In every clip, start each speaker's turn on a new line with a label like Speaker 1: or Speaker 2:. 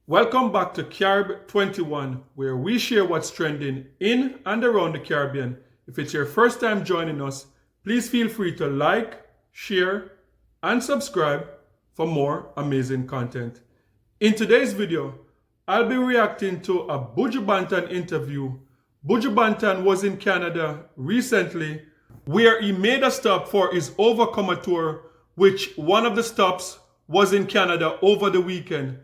Speaker 1: Welcome back to Carib 21, where we share what's trending in and around the Caribbean. If it's your first time joining us, please feel free to like, share, and subscribe for more amazing content. In today's video, I'll be reacting to a BUJU Banton interview. BUJU Banton was in Canada recently, where he made a stop for his Overcomer tour, which one of the stops was in Canada over the weekend.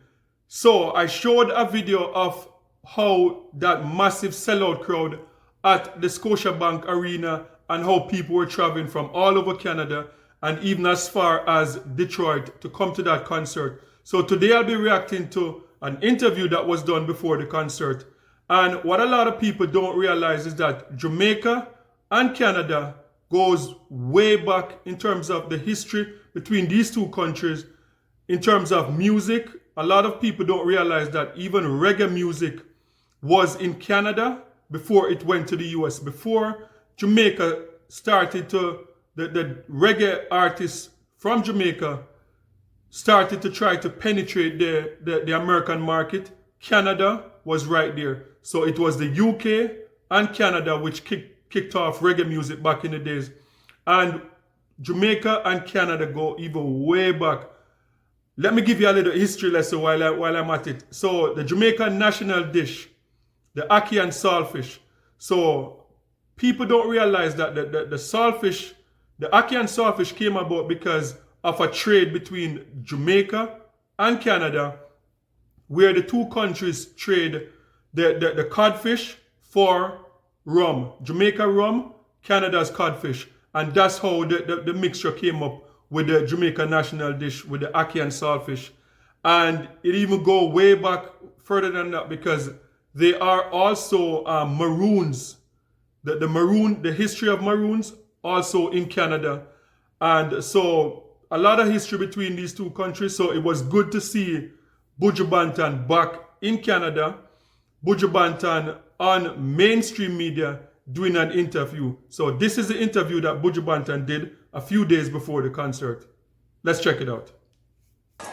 Speaker 1: So I showed a video of how that massive sellout crowd at the Scotiabank Arena and how people were traveling from all over Canada and even as far as Detroit to come to that concert. So today I'll be reacting to an interview that was done before the concert. And what a lot of people don't realize is that Jamaica and Canada goes way back in terms of the history between these two countries. In terms of music, a lot of people don't realize that even reggae music was in Canada before it went to the US. Before Jamaica started to, the reggae artists from Jamaica started to try to penetrate the American market, Canada was right there. So it was the UK and Canada which kicked off reggae music back in the days. And Jamaica and Canada go even way back. Let me give you a little history lesson while I'm at it. So the Jamaican national dish, the ackee and saltfish. So people don't realize that the saltfish, the ackee and saltfish came about because of a trade between Jamaica and Canada, where the two countries trade the codfish for rum. Jamaica rum, Canada's codfish. And that's how the mixture came up with the Jamaica national dish, with the ackee and saltfish. And it even go way back further than that because they are also maroons. The history of maroons also in Canada. And so a lot of history between these two countries. So it was good to see BUJU Banton back in Canada. BUJU Banton on mainstream media doing an interview. So this is the interview that BUJU Banton did a few days before the concert. Let's check it out.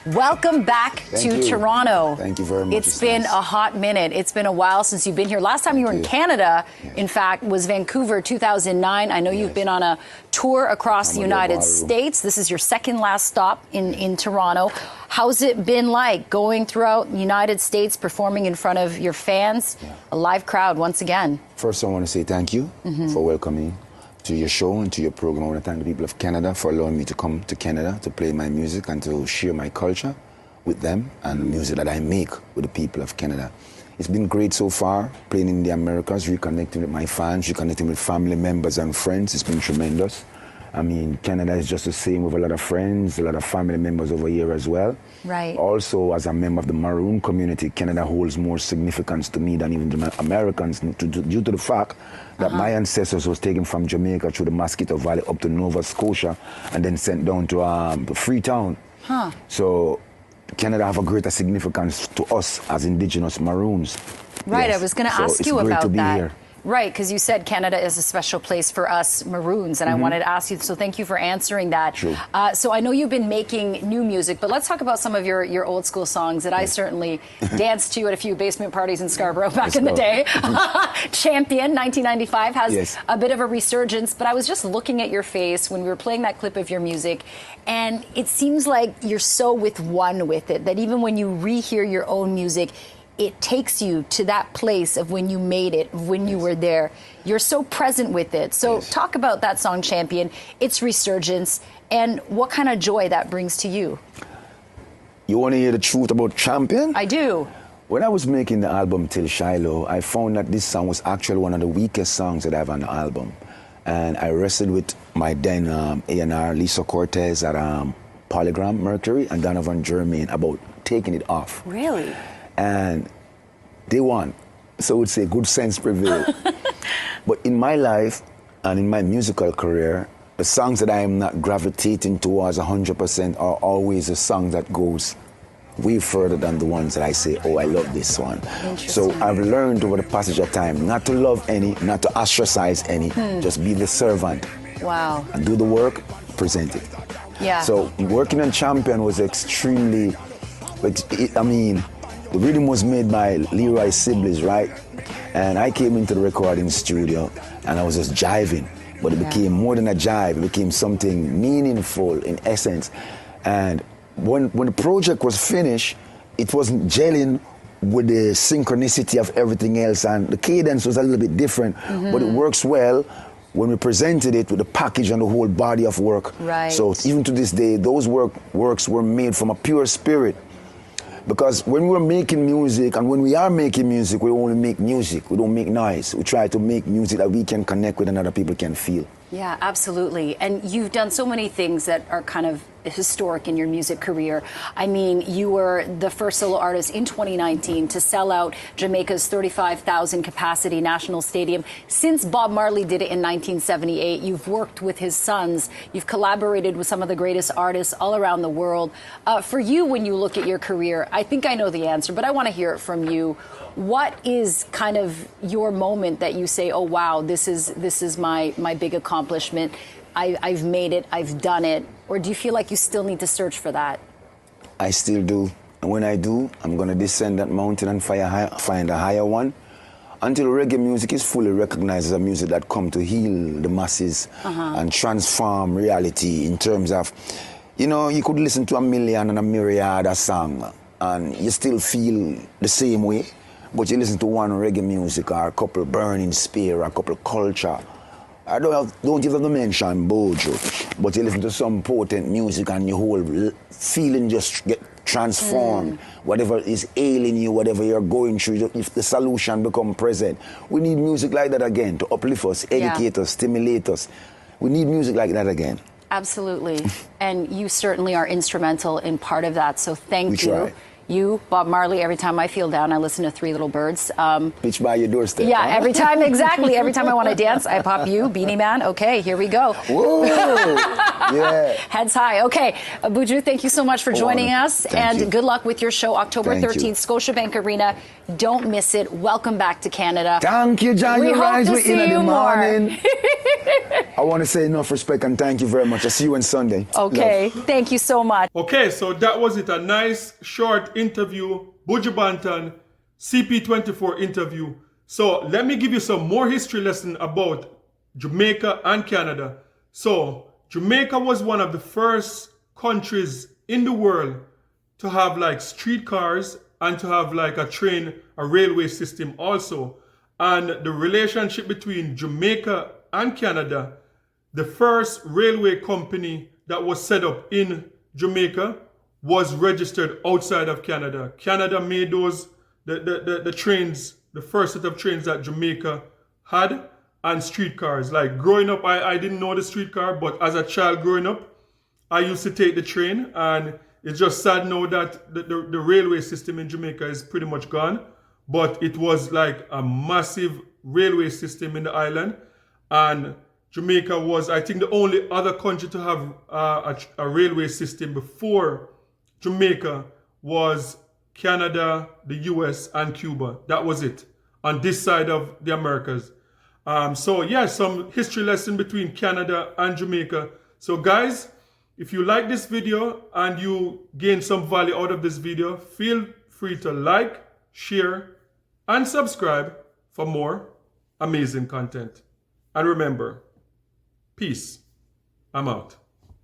Speaker 2: Welcome back to Toronto.
Speaker 3: Thank you very much.
Speaker 2: It's been a hot minute. It's been a while since you've been here. Last time you were in Canada, in fact, was Vancouver 2009. I know you've been on a tour across the United States. This is your second last stop in Toronto. How's it been like going throughout the United States, performing in front of your fans, a live crowd once again?
Speaker 3: First, I want to say thank you for welcoming to your show and to your program. I want to thank the people of Canada for allowing me to come to Canada to play my music and to share my culture with them and the music that I make with the people of Canada. It's been great so far, playing in the Americas, reconnecting with my fans, reconnecting with family members and friends. It's been tremendous. I mean, Canada is just the same with a lot of friends, a lot of family members over here as well.
Speaker 2: Right.
Speaker 3: Also, as a member of the Maroon community, Canada holds more significance to me than even the Americans due to the fact that my ancestors was taken from Jamaica through the Mosquito Valley up to Nova Scotia and then sent down to Freetown. So Canada have a greater significance to us as indigenous Maroons.
Speaker 2: Right,
Speaker 3: Yes.
Speaker 2: I was going to
Speaker 3: So
Speaker 2: ask
Speaker 3: it's
Speaker 2: you
Speaker 3: great
Speaker 2: about
Speaker 3: to be
Speaker 2: that.
Speaker 3: here.
Speaker 2: Right, because you said Canada is a special place for us Maroons, and I wanted to ask you, so thank you for answering that.
Speaker 3: Sure.
Speaker 2: So I know you've been making new music, but let's talk about some of your old school songs that I certainly danced to at a few basement parties in Scarborough back in the day. Champion, 1995, has a bit of a resurgence, but I was just looking at your face when we were playing that clip of your music, and it seems like you're so with one with it, that even when you rehear your own music, it takes you to that place of when you made it, when you were there. You're so present with it. So talk about that song, Champion, its resurgence, and what kind of joy that brings to you.
Speaker 3: You want to hear the truth about Champion?
Speaker 2: I do.
Speaker 3: When I was making the album Till Shiloh, I found that this song was actually one of the weakest songs that I have on the album. And I wrestled with my then A&R, Lisa Cortez at Polygram Mercury and Donovan Germain about taking it off.
Speaker 2: Really?
Speaker 3: And they won. So I would say good sense prevailed. But in my life and in my musical career, the songs that I am not gravitating towards 100% are always the song that goes way further than the ones that I say, oh, I love this one. So I've learned over the passage of time not to love any, not to ostracize any, just be the servant.
Speaker 2: Wow.
Speaker 3: And do the work, present it.
Speaker 2: Yeah.
Speaker 3: So working on Champion was extremely, I mean, The rhythm was made by Leroy Sibley's, right? And I came into the recording studio and I was just jiving. But it became more than a jive. It became something meaningful in essence. And when the project was finished, it wasn't gelling with the synchronicity of everything else, and the cadence was a little bit different, but it works well when we presented it with the package and the whole body of work.
Speaker 2: Right.
Speaker 3: So even to this day, those works were made from a pure spirit. Because when we're making music, and when we are making music, we only make music. We don't make noise. We try to make music that we can connect with and other people can feel.
Speaker 2: Yeah, absolutely. And you've done so many things that are kind of historic in your music career. I mean, you were the first solo artist in 2019 to sell out Jamaica's 35,000 capacity national stadium. Since Bob Marley did it in 1978, you've worked with his sons. You've collaborated with some of the greatest artists all around the world. For you, when you look at your career, I think I know the answer, but I want to hear it from you. What is kind of your moment that you say, oh, wow, this is my big accomplishment. I've made it, I've done it. Or do you feel like you still need to search for that?
Speaker 3: I still do. And when I do, I'm going to descend that mountain and find a higher one. Until reggae music is fully recognized as a music that come to heal the masses and transform reality in terms of, you know, you could listen to a million and a myriad of songs and you still feel the same way. But you listen to one reggae music or a couple Burning Spear or a couple Culture. I don't even mention BUJU, but you listen to some potent music and your whole feeling just get transformed. Whatever is ailing you, whatever you're going through, if the solution become present. We need music like that again to uplift us, educate us, stimulate us. We need music like that again.
Speaker 2: Absolutely. And you certainly are instrumental in part of that, so thank you.
Speaker 3: Try.
Speaker 2: You, Bob Marley, every time I feel down, I listen to Three Little Birds.
Speaker 3: Pitch by your doorstep.
Speaker 2: Yeah, every time, exactly. Every time I want to dance, I pop you, Beanie Man. Okay, here we go.
Speaker 3: Whoa! Yeah.
Speaker 2: Heads high. Okay, BUJU, thank you so much for joining us.
Speaker 3: Thank you.
Speaker 2: Good luck with your show, October
Speaker 3: Thank
Speaker 2: 13th,
Speaker 3: you.
Speaker 2: Scotiabank Arena. Don't miss it. Welcome back to Canada.
Speaker 3: Thank you, John.
Speaker 2: We
Speaker 3: You
Speaker 2: hope
Speaker 3: rise
Speaker 2: to
Speaker 3: with
Speaker 2: see
Speaker 3: in
Speaker 2: you
Speaker 3: the
Speaker 2: more.
Speaker 3: morning. I want to say enough respect and thank you very much. I'll see you on Sunday.
Speaker 2: Okay,
Speaker 3: Love.
Speaker 2: thank you so much.
Speaker 1: Okay, so that was it. A nice short interview. BUJU Banton, CP24 interview. So let me give you some more history lesson about Jamaica and Canada. So Jamaica was one of the first countries in the world to have like streetcars and to have like a railway system also. And the relationship between Jamaica and Canada, the first railway company that was set up in Jamaica was registered outside of Canada. Canada made the trains, the first set of trains that Jamaica had, and streetcars. Like growing up, I didn't know the streetcar, but as a child growing up, I used to take the train, and it's just sad now that the railway system in Jamaica is pretty much gone. But it was like a massive railway system in the island, and Jamaica was, I think, the only other country to have a railway system before Jamaica was Canada, the US, and Cuba. That was it on this side of the Americas. So yeah, some history lesson between Canada and Jamaica. So guys, if you like this video and you gain some value out of this video, feel free to like, share, and subscribe for more amazing content. And remember, peace. I'm out.